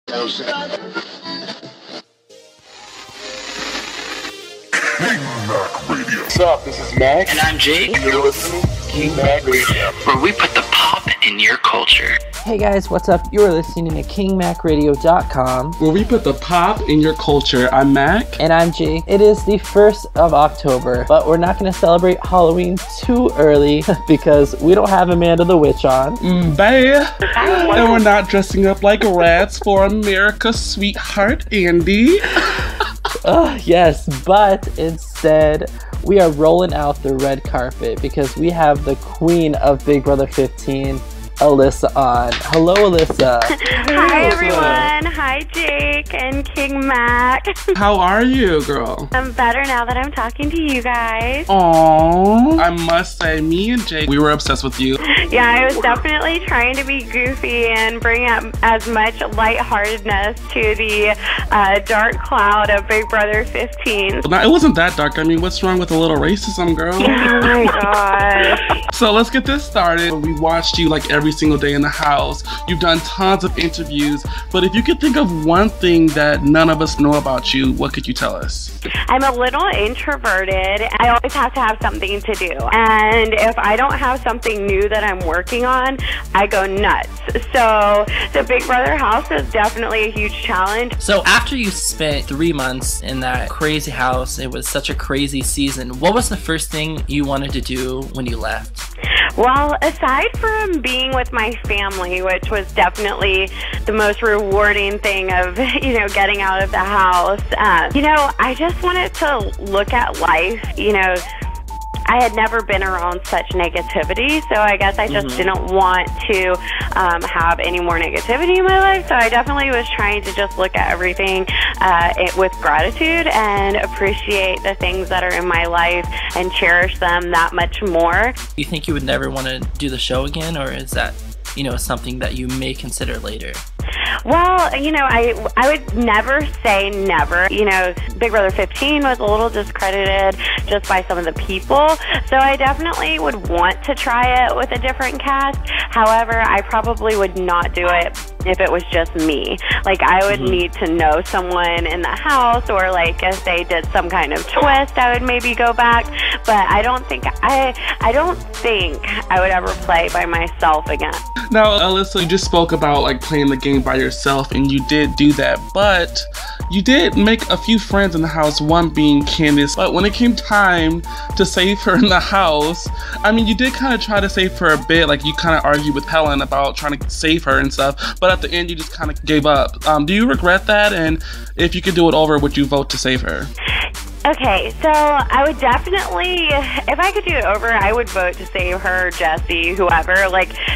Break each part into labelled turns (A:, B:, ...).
A: What's up? This is Max.
B: And I'm Jake.
A: You're listening to King Mac Radio,
B: where we put the pop in your culture.
C: Hey guys, what's up? You're listening to KingMacRadio.com,
D: where we put the pop in your culture. I'm Mac.
C: And I'm Jake. It is the 1st of October, but we're not going to celebrate Halloween too early because we don't have Amanda the Witch on.
D: Bye. And we're not dressing up like rats for America's sweetheart, Andy.
C: Yes, but instead, we are rolling out the red carpet because we have the queen of Big Brother 15, Elissa, on. Hello, Elissa.
E: Hi, everyone. Hi, Jake and King Mac.
D: How are you, girl?
E: I'm better now that I'm talking to you guys.
D: Aww. I must say, me and Jake, we were obsessed with you.
E: Yeah, I was definitely trying to be goofy and bring up as much lightheartedness to the dark cloud of Big Brother 15.
D: Now, it wasn't that dark. I mean, what's wrong with a little racism, girl?
E: Oh my gosh.
D: So let's get this started. We watched you like every single day in the house. You've done tons of interviews, but if you could think of one thing that none of us know about you, what could you tell us?
E: I'm a little introverted. I always have to have something to do. And if I don't have something new that I'm working on, I go nuts. So the Big Brother house is definitely a huge challenge.
C: So after you spent 3 months in that crazy house, it was such a crazy season, what was the first thing you wanted to do when you left?
E: Well, aside from being with my family, which was definitely the most rewarding thing of, getting out of the house, I just wanted to look at life. I had never been around such negativity, so I guess I just didn't want to have any more negativity in my life. So I definitely was trying to just look at everything with gratitude and appreciate the things that are in my life and cherish them that much more.
C: Do you think you would never want to do the show again, or is that, something that you may consider later?
E: Well, I would never say never. Big Brother 15 was a little discredited just by some of the people, so I definitely would want to try it with a different cast. However, I probably would not do it if it was just me. Like, I would need to know someone in the house, or like if they did some kind of twist, I would maybe go back. But I don't think I would ever play by myself again.
D: Now, Elissa, you just spoke about like playing the game by yourself, and you did do that, but you did make a few friends in the house, one being Candace. But when it came time to save her in the house, I mean, you did kind of try to save her a bit. Like, you kind of argued with Helen about trying to save her and stuff, but at the end you just kind of gave up. Do you regret that? And if you could do it over, would you vote to save her?
E: Okay, so I would definitely, if I could do it over, I would vote to save her, Jesse, whoever,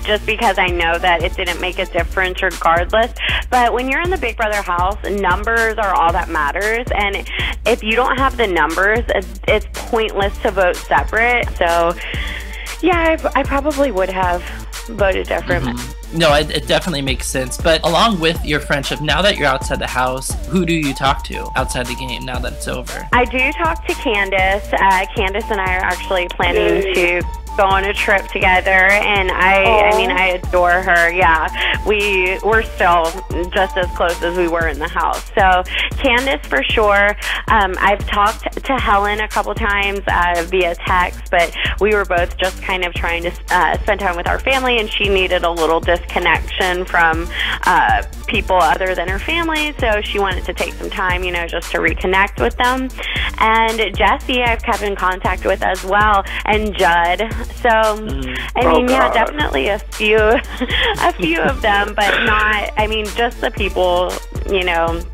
E: just because I know that it didn't make a difference regardless. But when you're in the Big Brother house, numbers are all that matters, and if you don't have the numbers, it's pointless to vote separate. So, yeah, I probably would have voted different.
C: No, it definitely makes sense. But along with your friendship, now that you're outside the house, who do you talk to outside the game now that it's over?
E: I do talk to Candace. Candace and I are actually planning to go on a trip together, and I adore her. Yeah, we're still just as close as we were in the house. So Candace for sure. I've talked to Helen a couple times via text, but we were both just kind of trying to spend time with our family, and she needed a little disconnection from people other than her family, so she wanted to take some time, just to reconnect with them. And Jesse I've kept in contact with as well, and Judd. So, yeah, definitely a few of them, but not, just the people,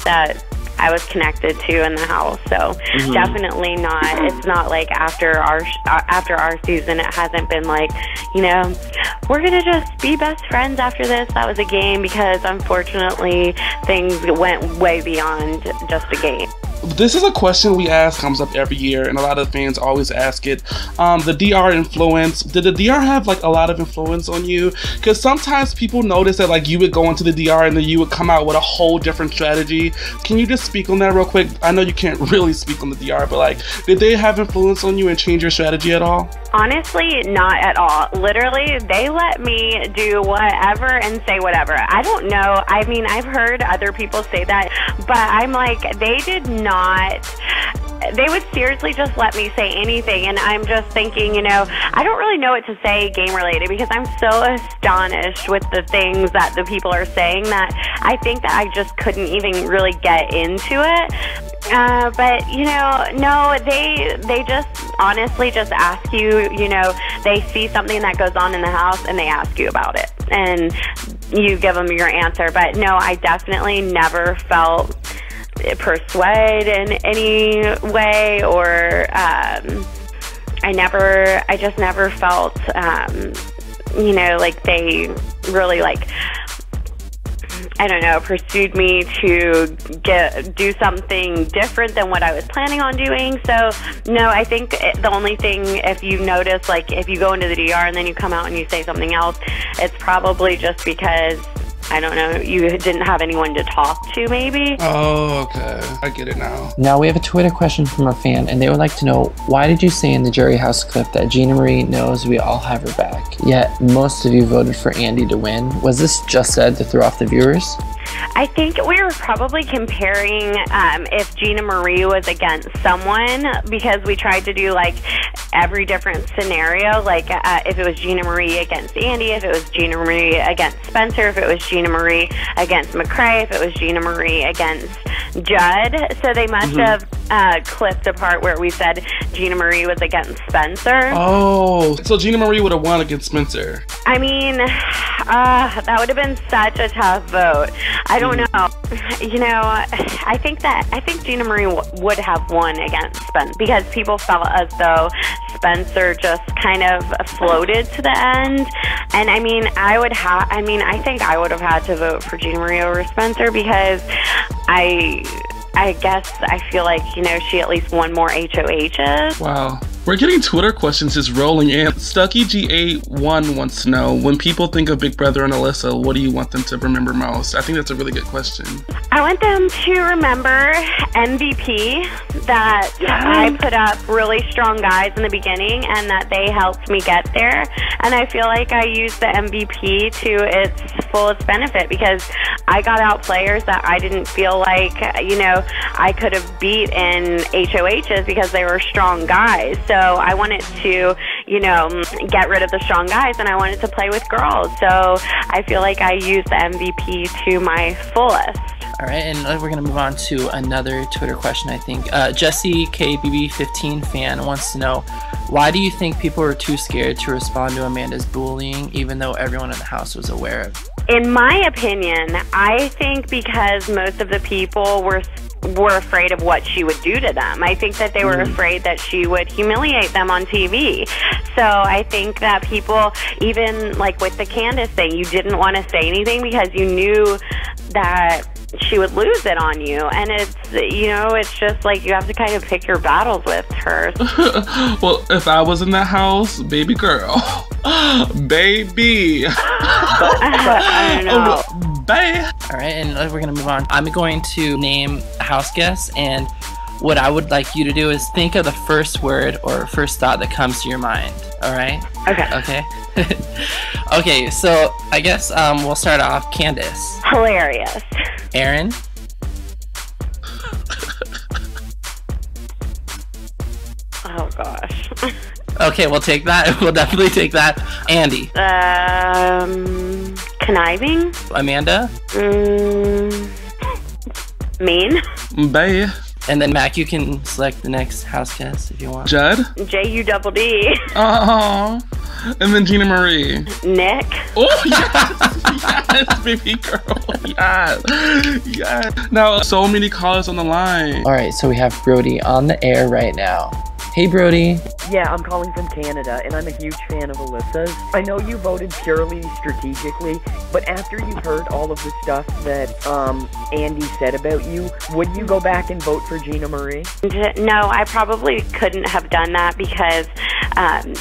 E: that I was connected to in the house. So definitely not. It's not like after our season, it hasn't been like, we're gonna just be best friends after this. That was a game, because unfortunately things went way beyond just a game.
D: This is a question we ask, comes up every year, and a lot of fans always ask it. The DR influence. Did the DR have a lot of influence on you? Because sometimes people notice that you would go into the DR and then you would come out with a whole different strategy. Can you just speak on that real quick? I know you can't really speak on the DR, but did they have influence on you and change your strategy at all?
E: Honestly, not at all. Literally, they let me do whatever and say whatever. I don't know. I mean, I've heard other people say that, but I'm like, they did not. They would seriously just let me say anything, and I'm just thinking, I don't really know what to say game-related because I'm so astonished with the things that the people are saying that I think that I just couldn't even really get into it. But, no, they just honestly just ask you, they see something that goes on in the house and they ask you about it, and you give them your answer. But no, I definitely never felt persuade in any way, or I just never felt like they really I don't know, pursued me to do something different than what I was planning on doing. So no, I think the only thing, if you notice, like if you go into the DR and then you come out and you say something else, it's probably just because, I don't know, you didn't have anyone to talk to, maybe.
D: Oh, okay. I get it now.
C: Now we have a Twitter question from a fan, and they would like to know, why did you say in the Jury House clip that Gina Marie knows we all have her back, yet most of you voted for Andy to win? Was this just said to throw off the viewers?
E: I think we were probably comparing if Gina Marie was against someone, because we tried to do like every different scenario, like if it was Gina Marie against Andy, if it was Gina Marie against Spencer, if it was Gina Marie against McCrae, if it was Gina Marie against Judd. So they must have clipped a part where we said Gina Marie was against Spencer.
D: Oh, so Gina Marie would have won against Spencer.
E: I mean, that would have been such a tough vote. I don't know. I think Gina Marie would have won against Spencer, because people felt as though Spencer just kind of floated to the end. And I mean, I think I would have had to vote for Gina Marie over Spencer, because I guess I feel like, she at least won more HOHs.
D: Wow. We're getting Twitter questions just rolling in. StuckyG81 wants to know, when people think of Big Brother and Elissa, what do you want them to remember most? I think that's a really good question.
E: I want them to remember MVP, that I put up really strong guys in the beginning and that they helped me get there. And I feel like I used the MVP to its fullest benefit, because I got out players that I didn't feel like, I could have beat in HOHs, because they were strong guys. So I wanted to, get rid of the strong guys, and I wanted to play with girls. So I feel like I used the MVP to my fullest.
C: All right, and we're going to move on to another Twitter question, I think. Jesse KBB15 fan wants to know, why do you think people were too scared to respond to Amanda's bullying, even though everyone in the house was aware of it?
E: In my opinion, I think because most of the people were afraid of what she would do to them. I think that they were afraid that she would humiliate them on TV. So I think that people, even like with the Candace thing, you didn't want to say anything because you knew that she would lose it on you. And it's, it's just like you have to kind of pick your battles with her.
D: Well, if I was in that house, baby girl, baby.
E: I don't know.
D: Bye.
C: All right, and we're going to move on. I'm going to name a house guest, and what I would like you to do is think of the first word or first thought that comes to your mind. All right?
E: Okay.
C: Okay, so I guess we'll start off. Candace.
E: Hilarious.
C: Aaron.
E: Oh, gosh.
C: Okay, we'll take that. We'll definitely take that. Andy.
E: Conniving.
C: Amanda.
E: Mean.
D: Bye.
C: And then Mac, you can select the next house guest if you want.
D: Judd.
E: JUDD.
D: Oh. And then Gina Marie.
E: Nick.
D: Oh, yes, baby girl. Yes. Now, so many callers on the line.
C: All right, so we have Brody on the air right now. Hey, Brody.
F: Yeah, I'm calling from Canada, and I'm a huge fan of Elissa's. I know you voted purely strategically, but after you heard all of the stuff that Andy said about you, would you go back and vote for Gina Marie?
E: No, I probably couldn't have done that because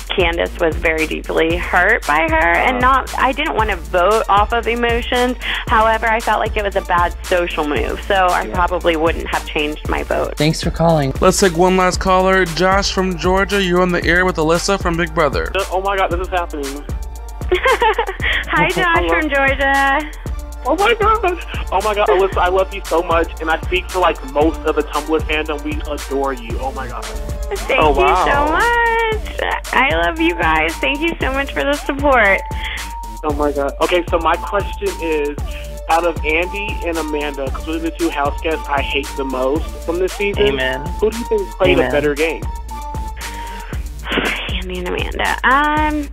E: Candace was very deeply hurt by her, and I didn't want to vote off of emotions. However, I felt like it was a bad social move, so I probably wouldn't have changed my vote.
C: Thanks for calling.
D: Let's take one last caller. Josh from Georgia, You're on the air with Elissa from Big Brother.
G: Oh my God, this is happening.
E: Hi, Josh from Georgia.
G: Oh my God. Oh my God, Elissa, I love you so much, and I speak for like most of the Tumblr fandom. We adore you. Oh my God.
E: Thank you so much. I love you guys. Thank you so much for the support.
G: Oh my God. Okay, so my question is, out of Andy and Amanda, because those are the two house guests I hate the most from this season,
C: Amen.
G: who do you think played a better game?
E: Andy and Amanda.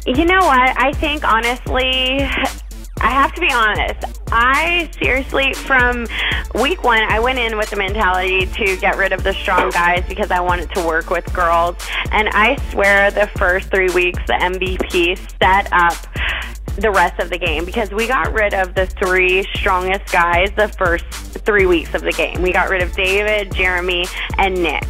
E: You know what? I think, honestly, I have to be honest. I seriously, from week one, I went in with the mentality to get rid of the strong guys because I wanted to work with girls. And I swear the first 3 weeks, the MVP set up the rest of the game because we got rid of the 3 strongest guys the first 3 weeks of the game. We got rid of David, Jeremy, and Nick.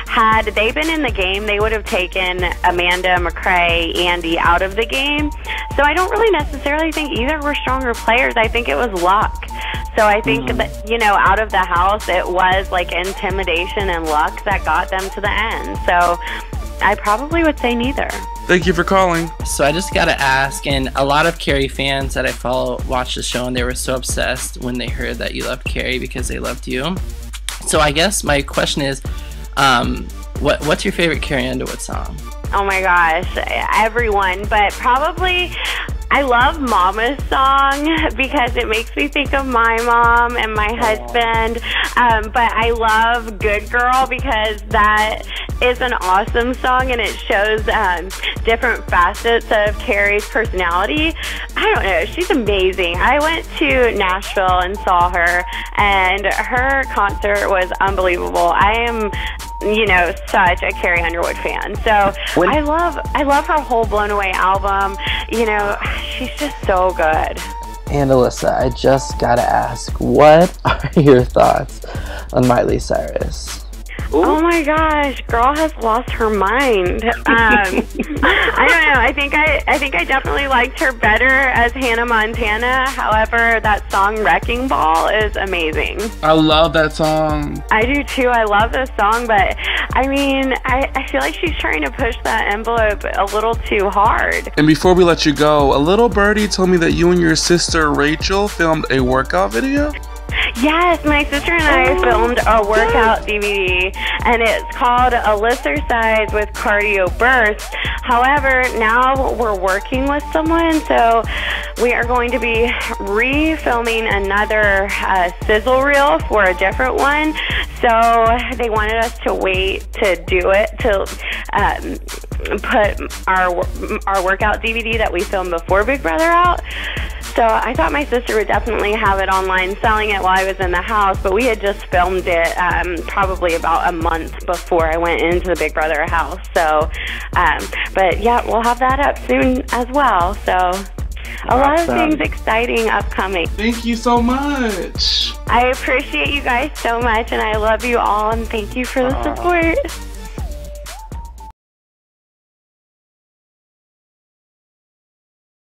E: Had they been in the game, they would have taken Amanda, McCrae, Andy out of the game. So I don't really necessarily think either were stronger players. I think it was luck. So I think that, you know, out of the house, it was like intimidation and luck that got them to the end. So I probably would say neither.
D: Thank you for calling.
C: So I just gotta ask, and a lot of Carrie fans that I follow watch the show, and they were so obsessed when they heard that you loved Carrie because they loved you. So I guess my question is, what's your favorite Carrie Underwood song?
E: Oh my gosh, everyone, but probably I love Mama's song because it makes me think of my mom and my husband. But I love Good Girl because that is an awesome song and it shows different facets of Carrie's personality. I don't know, she's amazing. I went to Nashville and saw her, and her concert was unbelievable. I am, you know, such a Carrie Underwood fan. So I love her whole Blown Away album. You know, she's just so good.
C: And Elissa, I just gotta ask, what are your thoughts on Miley Cyrus?
E: Oh my gosh, girl has lost her mind. I don't know. I think I definitely liked her better as Hannah Montana. However, that song "Wrecking Ball" is amazing.
D: I love that song.
E: I do too. I love this song, but I mean, I feel like she's trying to push that envelope a little too hard.
D: And before we let you go, a little birdie told me that you and your sister Rachel filmed a workout video.
E: Yes, my sister and I filmed a workout DVD, and it's called Elissa with Cardio Burst. However, now we're working with someone, so we are going to be re-filming another sizzle reel for a different one. So they wanted us to wait to do it, to put our workout DVD that we filmed before Big Brother out. So I thought my sister would definitely have it online selling it while I was in the house, but we had just filmed it probably about a month before I went into the Big Brother house. So, but yeah, we'll have that up soon as well. So a lot of things exciting upcoming.
D: Thank you so much.
E: I appreciate you guys so much, and I love you all, and thank you for the support.